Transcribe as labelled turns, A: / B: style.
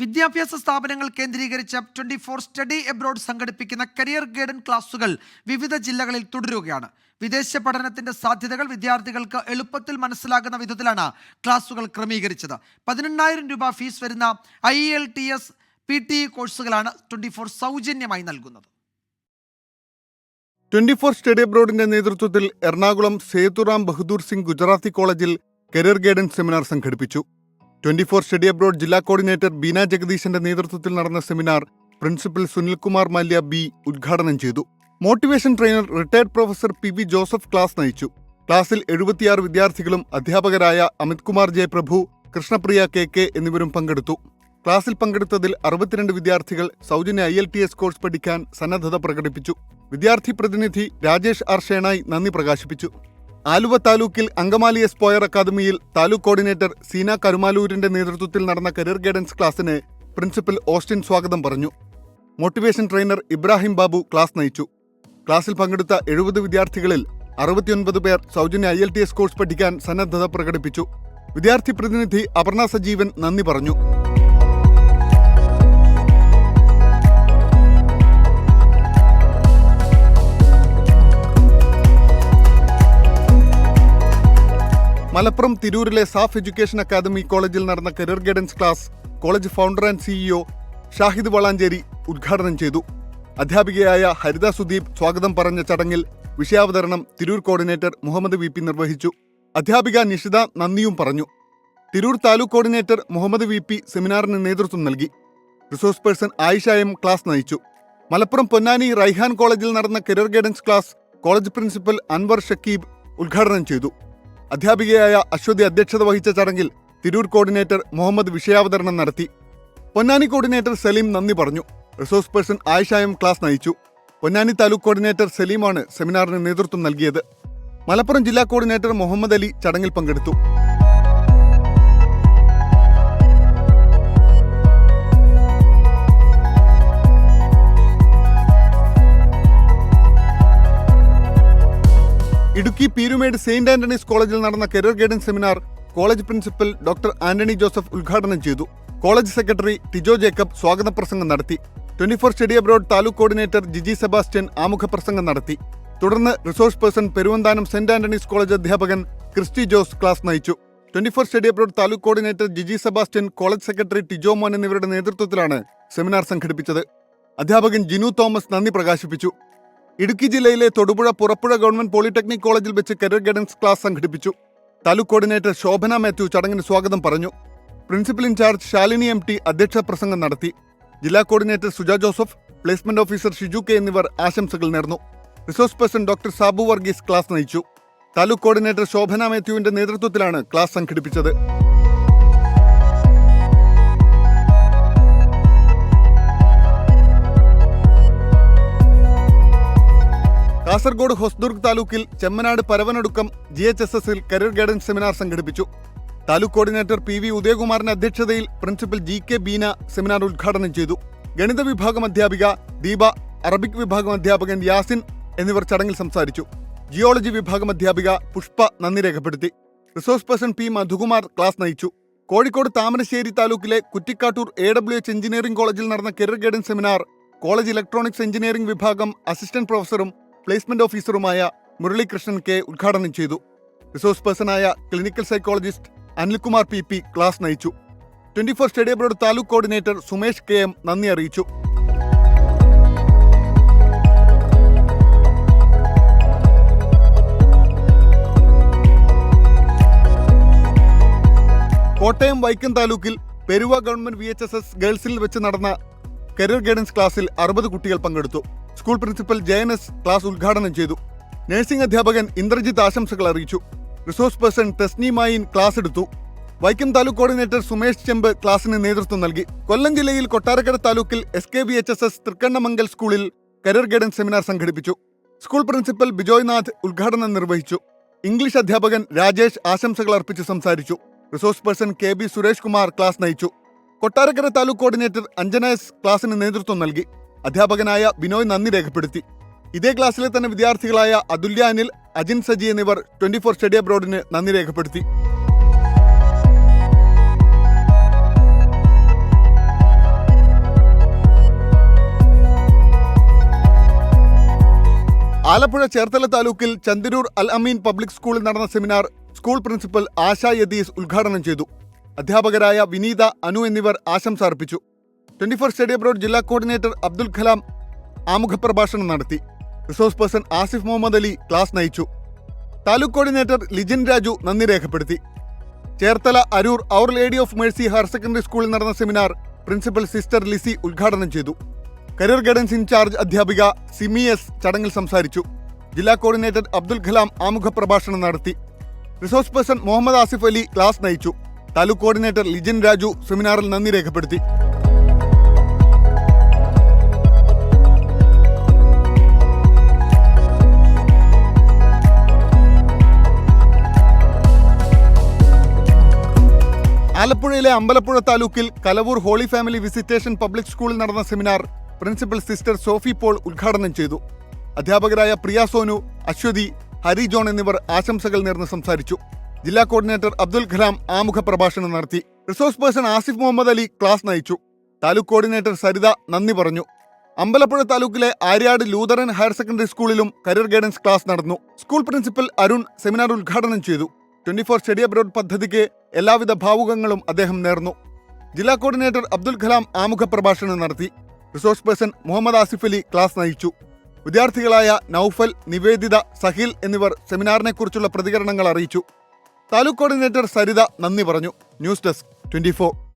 A: വിദ്യാഭ്യാസ സ്ഥാപനങ്ങൾ കേന്ദ്രീകരിച്ച 24 study abroad സംഘടിപ്പിക്കുന്ന കരിയർ ഗൈഡൻസ് ക്ലാസുകൾ വിവിധ ജില്ലകളിൽ തുടരുകയാണ്. വിദേശ പഠനത്തിന്റെ സാധ്യതകൾ വിദ്യാർത്ഥികൾക്ക് എളുപ്പത്തിൽ മനസ്സിലാകുന്ന വിധത്തിലാണ് ക്ലാസുകൾ ക്രമീകരിച്ചത്. 18,000 രൂപ ഫീസ് വരുന്ന IELTS PTE കോഴ്സുകളാണ് 24 സൗജന്യമായി നൽകുന്നത്.
B: 24 സ്റ്റഡി എബ്രോഡിന്റെ നേതൃത്വത്തിൽ എറണാകുളം സേതുറാം ബഹദൂർ സിംഗ് ഗുജറാത്തി കോളേജിൽ കരിയർ ഗൈഡൻസ് സെമിനാർ സംഘടിപ്പിച്ചു. 24 സ്റ്റഡി എബ്രോഡ് ജില്ലാ കോർഡിനേറ്റർ ബീന ജഗദീശന്റെ നേതൃത്വത്തിൽ നടന്ന സെമിനാർ പ്രിൻസിപ്പൽ സുനിൽകുമാർ മാല്യ ബി ഉദ്ഘാടനം ചെയ്തു. Motivation trainer retired professor PV Joseph class നയിച്ചു. ക്ലാസിൽ 76 വിദ്യാർത്ഥികളും അധ്യാപകരായ അമിത് കുമാർ ജയപ്രഭു, കൃഷ്ണപ്രിയ KK എന്നിവരും പങ്കെടുത്തു. ക്ലാസിൽ പങ്കെടുത്തതിൽ 62 വിദ്യാർത്ഥികൾ സൗജന്യ IELTS കോഴ്സ് പഠിക്കാൻ സന്നദ്ധത പ്രകടിപ്പിച്ചു. വിദ്യാർത്ഥി പ്രതിനിധി രാജേഷ് R ഷേണായി നന്ദി പ്രകാശിപ്പിച്ചു. ആലുവ താലൂക്കിൽ അങ്കമാലി എസ്പോയർ അക്കാദമിയിൽ താലൂക്ക് കോർഡിനേറ്റർ സീന കരുമാലൂരിന്റെ നേതൃത്വത്തിൽ നടന്ന കരിയർ ഗൈഡൻസ് ക്ലാസിന് പ്രിൻസിപ്പൽ ഓസ്റ്റിൻ സ്വാഗതം പറഞ്ഞു. Motivation trainer Ibrahim Babu class നയിച്ചു. ക്ലാസിൽ പങ്കെടുത്ത 70 വിദ്യാർത്ഥികളിൽ 69 പേർ സൗജന്യ IELTS കോഴ്സ് പഠിക്കാൻ സന്നദ്ധത പ്രകടിപ്പിച്ചു. വിദ്യാർത്ഥി പ്രതിനിധി അപർണ സജീവൻ നന്ദി പറഞ്ഞു. മലപ്പുറം തിരൂരിലെ സാഫ് എഡ്യൂക്കേഷൻ അക്കാദമി കോളേജിൽ നടന്ന career guidance class college founder and CEO Shahid Valanchery ഉദ്ഘാടനം ചെയ്തു. അധ്യാപികയായ ഹരിത സുദീപ് സ്വാഗതം പറഞ്ഞ ചടങ്ങിൽ വിഷയാവതരണം തിരൂർ കോർഡിനേറ്റർ മുഹമ്മദ് VP നിർവഹിച്ചു. അധ്യാപിക നിഷിത നന്ദിയും പറഞ്ഞു. തിരൂർ താലൂക്ക് കോർഡിനേറ്റർ മുഹമ്മദ് VP സെമിനാറിന് നേതൃത്വം നൽകി. Resource person Ayisha M class നയിച്ചു. മലപ്പുറം പൊന്നാനി റൈഹാൻ കോളേജിൽ നടന്ന career guidance class college principal Anwar Shakeeb ഉദ്ഘാടനം ചെയ്തു. അധ്യാപികയായ അശ്വതി അധ്യക്ഷത വഹിച്ച ചടങ്ങിൽ തിരൂർ കോർഡിനേറ്റർ മുഹമ്മദ് വിഷയാവതരണം നടത്തി. പൊന്നാനി കോർഡിനേറ്റർ സലീം നന്ദി പറഞ്ഞു. Resource person Ayisha M class നയിച്ചു. പൊന്നാനി താലൂക്ക് കോർഡിനേറ്റർ സലീമാണ് സെമിനാറിന് നേതൃത്വം നൽകിയത്. മലപ്പുറം ജില്ലാ കോർഡിനേറ്റർ മുഹമ്മദ് അലി ചടങ്ങിൽ പങ്കെടുത്തു. ഇടുക്കി പീരുമേട് സെയിന്റ് ആന്റണീസ് കോളേജിൽ നടന്ന career guidance seminar college principal doctor Antony Joseph ഉദ്ഘാടനം ചെയ്തു. കോളേജ് സെക്രട്ടറി ടിജോ ജേക്കബ് സ്വാഗത പ്രസംഗം നടത്തി. 24 study abroad taluk coordinator Jiji Sebastian ആമുഖ പ്രസംഗം നടത്തി. തുടർന്ന് resource person Peruvanthanam Saint Antony's college അധ്യാപകൻ ക്രിസ്റ്റി ജോസ് ക്ലാസ് നയിച്ചു. 24 study abroad taluk coordinator Jiji Sebastian, college secretary Tijo Mon എന്നിവരുടെ നേതൃത്വത്തിലാണ് സെമിനാർ സംഘടിപ്പിച്ചത്. അധ്യാപകൻ ജിനു തോമസ് നന്ദി പ്രകാശിപ്പിച്ചു. ഇടുക്കി ജില്ലയിലെ തൊടുപുഴ പുറപ്പുഴ ഗവൺമെന്റ് പോളിടെക്നിക് കോളേജിൽ വെച്ച് കരിയർ ഗൈഡൻസ് ക്ലാസ് സംഘടിപ്പിച്ചു. താലൂക്ക് കോർഡിനേറ്റർ ശോഭന മാത്യു ചടങ്ങിന് സ്വാഗതം പറഞ്ഞു. പ്രിൻസിപ്പൽ ഇൻചാർജ് ശാലിനി MT അധ്യക്ഷ പ്രസംഗം നടത്തി. ജില്ലാ coordinator Suja Joseph, placement officer Shiju K എന്നിവർ ആശംസകൾ നേർന്നു. Resource person doctor Sabu Varghese class നയിച്ചു. താലൂക്ക് കോർഡിനേറ്റർ ശോഭന മാത്യുവിന്റെ നേതൃത്വത്തിലാണ് ക്ലാസ് സംഘടിപ്പിച്ചത്. കാസർഗോഡ് ഹൊസ്ദുർഗ് താലൂക്കിൽ ചെമ്മനാട് പരവനടുക്കം GHSSൽ കരിയർ ഗൈഡൻസ് സെമിനാർ സംഘടിപ്പിച്ചു. താലൂക്ക് കോർഡിനേറ്റർ PV ഉദയകുമാറിന്റെ അധ്യക്ഷതയിൽ പ്രിൻസിപ്പൽ GK ബീന സെമിനാർ ഉദ്ഘാടനം ചെയ്തു. ഗണിത വിഭാഗം അധ്യാപിക ദീപ, അറബിക് വിഭാഗം അധ്യാപകൻ യാസിൻ എന്നിവർ ചടങ്ങിൽ സംസാരിച്ചു. ജിയോളജി വിഭാഗം അധ്യാപിക പുഷ്പ നന്ദി രേഖപ്പെടുത്തി. Resource person P Madhukumar class നയിച്ചു. കോഴിക്കോട് താമരശ്ശേരി താലൂക്കിലെ കുറ്റിക്കാട്ടൂർ AWH എഞ്ചിനീയറിംഗ് കോളേജിൽ നടന്ന career guidance seminar college electronics engineering വിഭാഗം അസിസ്റ്റന്റ് പ്രൊഫസറും പ്ലേസ്മെന്റ് ഓഫീസറുമായ മുരളീകൃഷ്ണൻ K ഉദ്ഘാടനം ചെയ്തു. റിസോഴ്സ് പേഴ്സണായ clinical psychologist Anilkumar PP class നയിച്ചു. 24 study abroad taluk coordinator Sumesh KM നന്ദി അറിയിച്ചു. കോട്ടയം വൈക്കം താലൂക്കിൽ പെരുവ ഗവൺമെന്റ് VHSS ഗേൾസിൽ വെച്ച് നടന്ന കരിയർ ഗൈഡൻസ് ക്ലാസ്സിൽ 60 കുട്ടികൾ പങ്കെടുത്തു. സ്കൂൾ പ്രിൻസിപ്പൽ JNS ക്ലാസ് ഉദ്ഘാടനം ചെയ്തു. നഴ്സിംഗ് അധ്യാപകൻ ഇന്ദ്രജിത്ത് ആശംസകൾ അറിയിച്ചു. റിസോഴ്സ് പേഴ്സൺ തെസ്നിമായിൻ ക്ലാസ് എടുത്തു. വൈക്കം താലൂക്ക് കോർഡിനേറ്റർ സുമേഷ് ചെമ്പ് ക്ലാസിന് നേതൃത്വം നൽകി. കൊല്ലം ജില്ലയിൽ കൊട്ടാരക്കര താലൂക്കിൽ SKVHSS തൃക്കണ്ണമംഗൽ സ്കൂളിൽ കരിയർ ഗൈഡൻസ് സെമിനാർ സംഘടിപ്പിച്ചു. സ്കൂൾ പ്രിൻസിപ്പൽ ബിജോയ് നാഥ് ഉദ്ഘാടനം നിർവഹിച്ചു. ഇംഗ്ലീഷ് അധ്യാപകൻ രാജേഷ് ആശംസകൾ അർപ്പിച്ച് സംസാരിച്ചു. Resource person KB Suresh Kumar class നയിച്ചു. കൊട്ടാരക്കര താലൂക്ക് കോർഡിനേറ്റർ അഞ്ജന S ക്ലാസിന് നേതൃത്വം നൽകി. അധ്യാപകനായ ബിനോയ് നന്ദി രേഖപ്പെടുത്തി. ഇതേ ക്ലാസ്സിലെ തന്നെ വിദ്യാർത്ഥികളായ അതുല്യ അനിൽ, അജിൻ സജി എന്നിവർ 24 സ്റ്റഡി എബ്രോഡിന് നന്ദി രേഖപ്പെടുത്തി. ആലപ്പുഴ ചേർത്തല താലൂക്കിൽ ചന്ദരൂർ അൽ അമീൻ പബ്ലിക് സ്കൂളിൽ നടന്ന seminar school principal Asha Yadees ഉദ്ഘാടനം ചെയ്തു. അധ്യാപകരായ വിനീത, അനു എന്നിവർ ആശംസ അർപ്പിച്ചു. 24 സ്റ്റഡി അബ്രോഡ് ജില്ലാ കോർഡിനേറ്റർ അബ്ദുൽ കലാം ആമുഖപ്രഭാഷണം നടത്തി. Resource person Asif Muhammad Ali class നയിച്ചു. താലൂക്ക് കോർഡിനേറ്റർ ലിജിൻ രാജു നന്ദി രേഖപ്പെടുത്തി. Cherthala Aroor Our Lady of Mercy Higher Secondary സ്കൂളിൽ നടന്ന സെമിനാർ പ്രിൻസിപ്പൽ സിസ്റ്റർ ലിസി ഉദ്ഘാടനം ചെയ്തു. കരിയർ ഗൈഡൻസ് ഇൻചാർജ് അധ്യാപിക സിമി എസ് ചടങ്ങിൽ സംസാരിച്ചു. ജില്ലാ കോർഡിനേറ്റർ അബ്ദുൽ കലാം ആമുഖ പ്രഭാഷണം നടത്തി. Resource person Muhammad Asif Ali class നയിച്ചു. താലൂക്ക് കോർഡിനേറ്റർ ലിജിൻ രാജു സെമിനാറിൽ നന്ദി രേഖപ്പെടുത്തി. ആലപ്പുഴയിലെ അമ്പലപ്പുഴ താലൂക്കിൽ Kalavoor Holy Family Visitation Public സ്കൂളിൽ നടന്ന seminar principal sister Sophy Paul ഉദ്ഘാടനം ചെയ്തു. അധ്യാപകരായ പ്രിയ സോനു, അശ്വതി, ഹരി ജോൺ എന്നിവർ ആശംസകൾ നേർന്ന് സംസാരിച്ചു. ജില്ലാ കോർഡിനേറ്റർ അബ്ദുൽ കലാം ആമുഖ പ്രഭാഷണം നടത്തി. Resource person Asif Muhammad Ali class നയിച്ചു. താലൂക്ക് കോർഡിനേറ്റർ സരിത നന്ദി പറഞ്ഞു. അമ്പലപ്പുഴ താലൂക്കിലെ ആര്യാട് ലൂതറൻ ഹയർ സെക്കൻഡറി സ്കൂളിലും കരിയർ ഗൈഡൻസ് ക്ലാസ് നടന്നു. സ്കൂൾ പ്രിൻസിപ്പൽ അരുൺ സെമിനാർ ഉദ്ഘാടനം ചെയ്തു. 24 സ്റ്റഡി അബ്രോഡ് പദ്ധതിക്ക് എല്ലാവിധ ഭാവുകങ്ങളും അദ്ദേഹം നേർന്നു. ജില്ലാ കോർഡിനേറ്റർ അബ്ദുൽ കലാം ആമുഖ പ്രഭാഷണം നടത്തി. Resource person Muhammad Asif Ali class നയിച്ചു. വിദ്യാർത്ഥികളായ നൌഫൽ, നിവേദിത, സഹിൽ എന്നിവർ സെമിനാറിനെക്കുറിച്ചുള്ള പ്രതികരണങ്ങൾ അറിയിച്ചു. താലൂക്ക് കോർഡിനേറ്റർ സരിത നന്ദി പറഞ്ഞു. News desk 24.